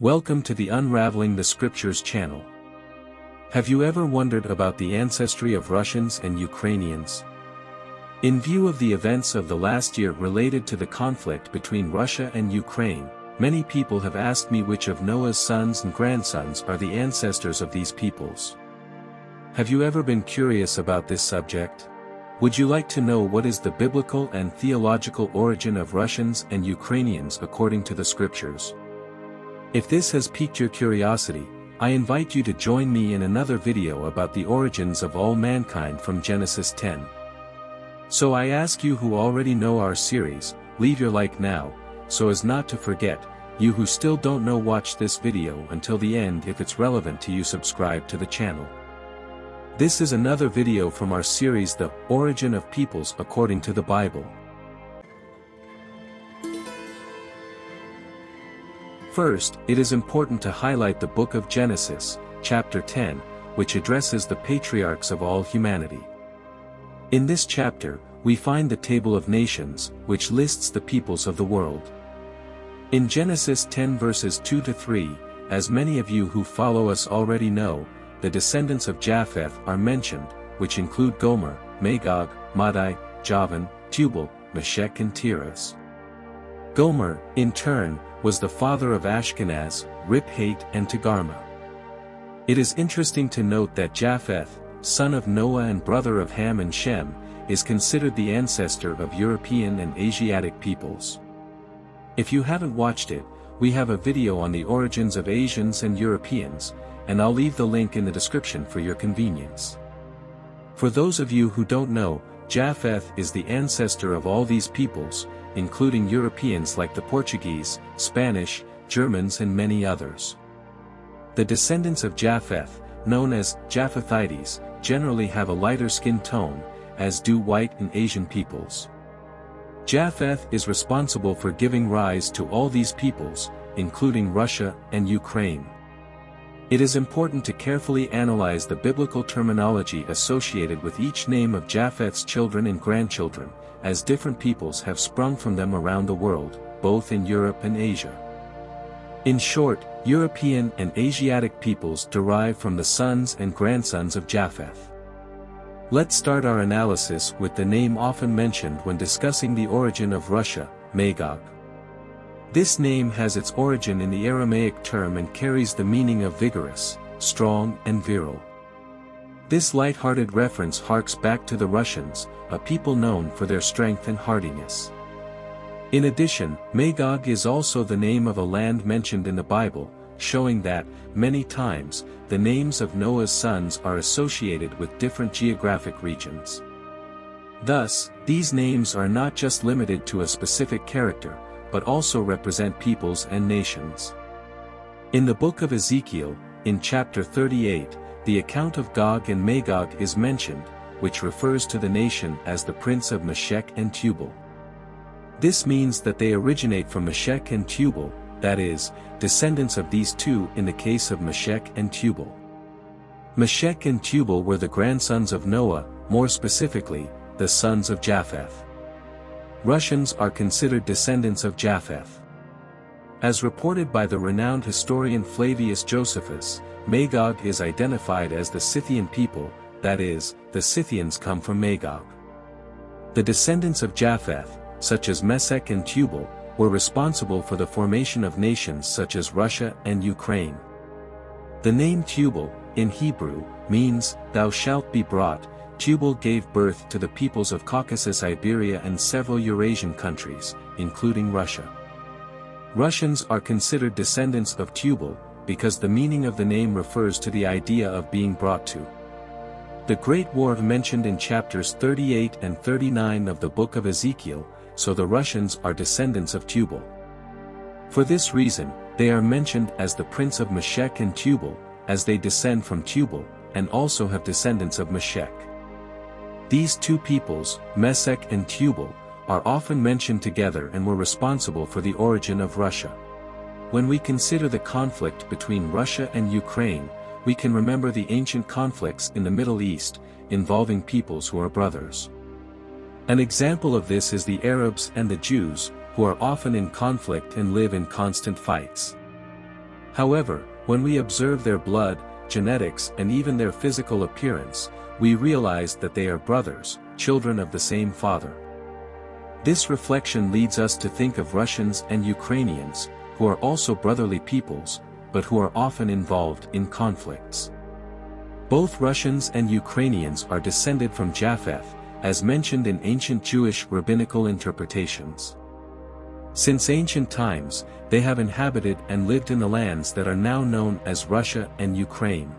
Welcome to the Unraveling the Scriptures channel. Have you ever wondered about the ancestry of Russians and Ukrainians? In view of the events of the last year related to the conflict between Russia and Ukraine, many people have asked me which of Noah's sons and grandsons are the ancestors of these peoples. Have you ever been curious about this subject? Would you like to know what is the biblical and theological origin of Russians and Ukrainians according to the scriptures? If this has piqued your curiosity, I invite you to join me in another video about the origins of all mankind from Genesis 10. So I ask you who already know our series, leave your like now, so as not to forget. You who still don't know, watch this video until the end. If it's relevant to you, subscribe to the channel. This is another video from our series, The Origin of Peoples According to the Bible. First, it is important to highlight the book of Genesis, chapter 10, which addresses the patriarchs of all humanity. In this chapter, we find the table of nations, which lists the peoples of the world. In Genesis 10 verses 2 to 3, as many of you who follow us already know, the descendants of Japheth are mentioned, which include Gomer, Magog, Madai, Javan, Tubal, Meshech and Tiras. Gomer, in turn, was the father of Ashkenaz, Riphate and Togarmah. It is interesting to note that Japheth, son of Noah and brother of Ham and Shem, is considered the ancestor of European and Asiatic peoples. If you haven't watched it, we have a video on the origins of Asians and Europeans, and I'll leave the link in the description for your convenience. For those of you who don't know, Japheth is the ancestor of all these peoples, including Europeans like the Portuguese, Spanish, Germans and many others. The descendants of Japheth, known as Japhethites, generally have a lighter skin tone, as do white and Asian peoples. Japheth is responsible for giving rise to all these peoples, including Russia and Ukraine. It is important to carefully analyze the biblical terminology associated with each name of Japheth's children and grandchildren, as different peoples have sprung from them around the world, both in Europe and Asia. In short, European and Asiatic peoples derive from the sons and grandsons of Japheth. Let's start our analysis with the name often mentioned when discussing the origin of Russia, Magog. This name has its origin in the Aramaic term and carries the meaning of vigorous, strong and virile. This light-hearted reference harks back to the Russians, a people known for their strength and hardiness. In addition, Magog is also the name of a land mentioned in the Bible, showing that, many times, the names of Noah's sons are associated with different geographic regions. Thus, these names are not just limited to a specific character, but also represent peoples and nations. In the book of Ezekiel, in chapter 38, the account of Gog and Magog is mentioned, which refers to the nation as the prince of Meshech and Tubal. This means that they originate from Meshech and Tubal, that is, descendants of these two in the case of Meshech and Tubal. Meshech and Tubal were the grandsons of Noah, more specifically, the sons of Japheth. Russians are considered descendants of Japheth. As reported by the renowned historian Flavius Josephus, Magog is identified as the Scythian people, that is, the Scythians come from Magog. The descendants of Japheth, such as Meshech and Tubal, were responsible for the formation of nations such as Russia and Ukraine. The name Tubal, in Hebrew, means, "thou shalt be brought." Tubal gave birth to the peoples of Caucasus, Iberia and several Eurasian countries, including Russia. Russians are considered descendants of Tubal, because the meaning of the name refers to the idea of being brought to. The Great War mentioned in chapters 38 and 39 of the book of Ezekiel, so the Russians are descendants of Tubal. For this reason, they are mentioned as the prince of Meshech and Tubal, as they descend from Tubal, and also have descendants of Meshech. These two peoples, Meshech and Tubal, are often mentioned together and were responsible for the origin of Russia. When we consider the conflict between Russia and Ukraine, we can remember the ancient conflicts in the Middle East, involving peoples who are brothers. An example of this is the Arabs and the Jews, who are often in conflict and live in constant fights. However, when we observe their blood, genetics and even their physical appearance, we realize that they are brothers, children of the same father. This reflection leads us to think of Russians and Ukrainians, who are also brotherly peoples, but who are often involved in conflicts. Both Russians and Ukrainians are descended from Japheth, as mentioned in ancient Jewish rabbinical interpretations. Since ancient times, they have inhabited and lived in the lands that are now known as Russia and Ukraine.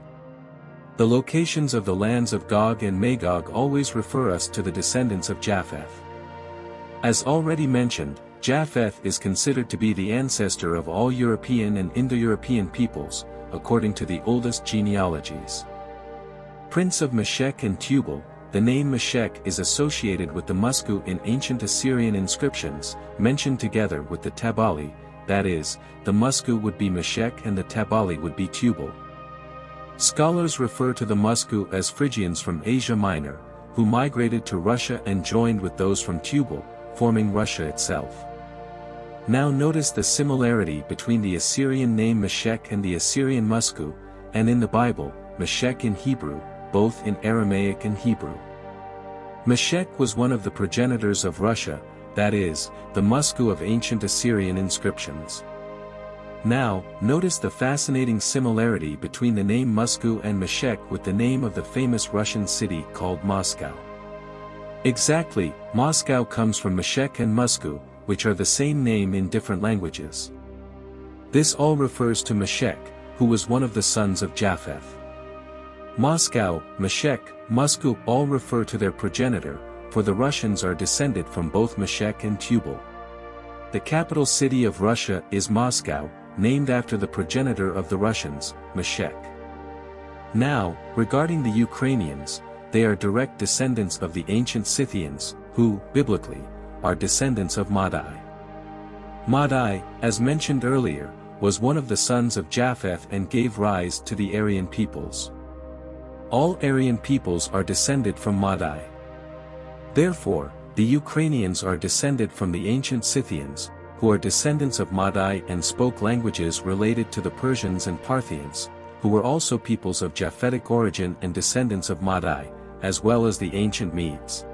The locations of the lands of Gog and Magog always refer us to the descendants of Japheth. As already mentioned, Japheth is considered to be the ancestor of all European and Indo-European peoples, according to the oldest genealogies. Prince of Meshech and Tubal, the name Meshech is associated with the Musku in ancient Assyrian inscriptions, mentioned together with the Tabali, that is, the Musku would be Meshech and the Tabali would be Tubal. Scholars refer to the Musku as Phrygians from Asia Minor, who migrated to Russia and joined with those from Tubal, forming Russia itself. Now notice the similarity between the Assyrian name Meshech and the Assyrian Musku, and in the Bible, Meshech in Hebrew, both in Aramaic and Hebrew. Meshech was one of the progenitors of Russia, that is, the Musku of ancient Assyrian inscriptions. Now, notice the fascinating similarity between the name Musku and Meshech with the name of the famous Russian city called Moscow. Exactly, Moscow comes from Meshech and Musku, which are the same name in different languages. This all refers to Meshech, who was one of the sons of Japheth. Moscow, Meshech, Musku all refer to their progenitor, for the Russians are descended from both Meshech and Tubal. The capital city of Russia is Moscow, named after the progenitor of the Russians, Meshech. Now, regarding the Ukrainians, they are direct descendants of the ancient Scythians, who, biblically, are descendants of Madai. Madai, as mentioned earlier, was one of the sons of Japheth and gave rise to the Aryan peoples. All Aryan peoples are descended from Madai. Therefore, the Ukrainians are descended from the ancient Scythians, who are descendants of Madai and spoke languages related to the Persians and Parthians, who were also peoples of Japhetic origin and descendants of Madai, as well as the ancient Medes.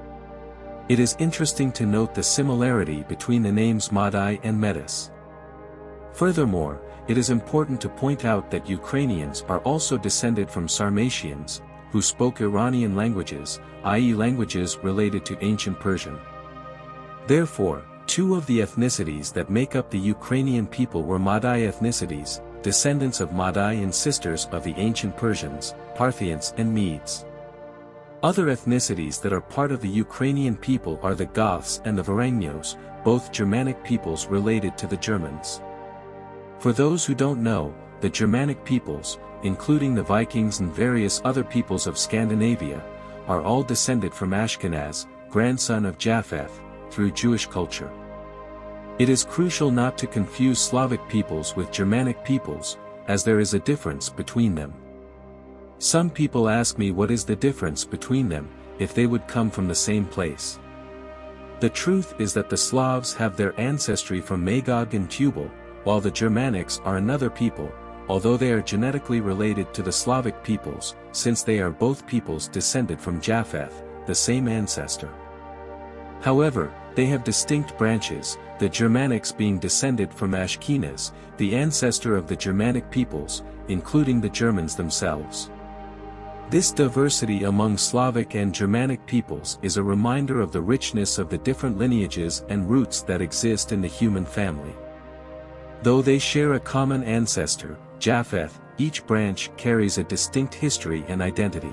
It is interesting to note the similarity between the names Madai and Medes. Furthermore, it is important to point out that Ukrainians are also descended from Sarmatians, who spoke Iranian languages, i.e. languages related to ancient Persian. Therefore, two of the ethnicities that make up the Ukrainian people were Madai ethnicities, descendants of Madai and sisters of the ancient Persians, Parthians and Medes. Other ethnicities that are part of the Ukrainian people are the Goths and the Varangios, both Germanic peoples related to the Germans. For those who don't know, the Germanic peoples, including the Vikings and various other peoples of Scandinavia, are all descended from Ashkenaz, grandson of Japheth, through Jewish culture. It is crucial not to confuse Slavic peoples with Germanic peoples, as there is a difference between them. Some people ask me what is the difference between them, if they would come from the same place. The truth is that the Slavs have their ancestry from Magog and Tubal, while the Germanics are another people, although they are genetically related to the Slavic peoples, since they are both peoples descended from Japheth, the same ancestor. However, they have distinct branches, the Germanics being descended from Ashkenaz, the ancestor of the Germanic peoples, including the Germans themselves. This diversity among Slavic and Germanic peoples is a reminder of the richness of the different lineages and roots that exist in the human family. Though they share a common ancestor, Japheth, each branch carries a distinct history and identity.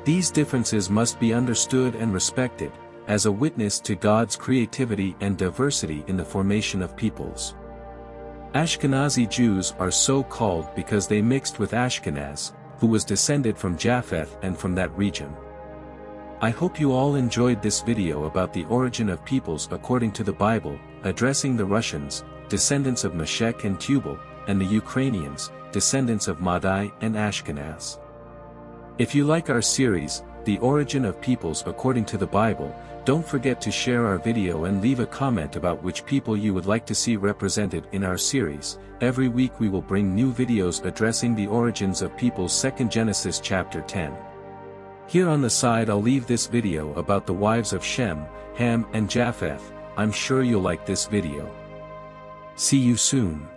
These differences must be understood and respected, as a witness to God's creativity and diversity in the formation of peoples. Ashkenazi Jews are so called because they mixed with Ashkenaz, who was descended from Japheth and from that region. I hope you all enjoyed this video about the origin of peoples according to the Bible, addressing the Russians, descendants of Meshech and Tubal, and the Ukrainians, descendants of Madai and Ashkenaz. If you like our series, The Origin of Peoples According to the Bible, Don't forget to share our video and leave a comment about which people you would like to see represented in our series. Every week we will bring new videos addressing the origins of peoples. 2 Genesis chapter 10. Here on the side I'll leave this video about the wives of Shem, Ham and Japheth. I'm sure you'll like this video. See you soon.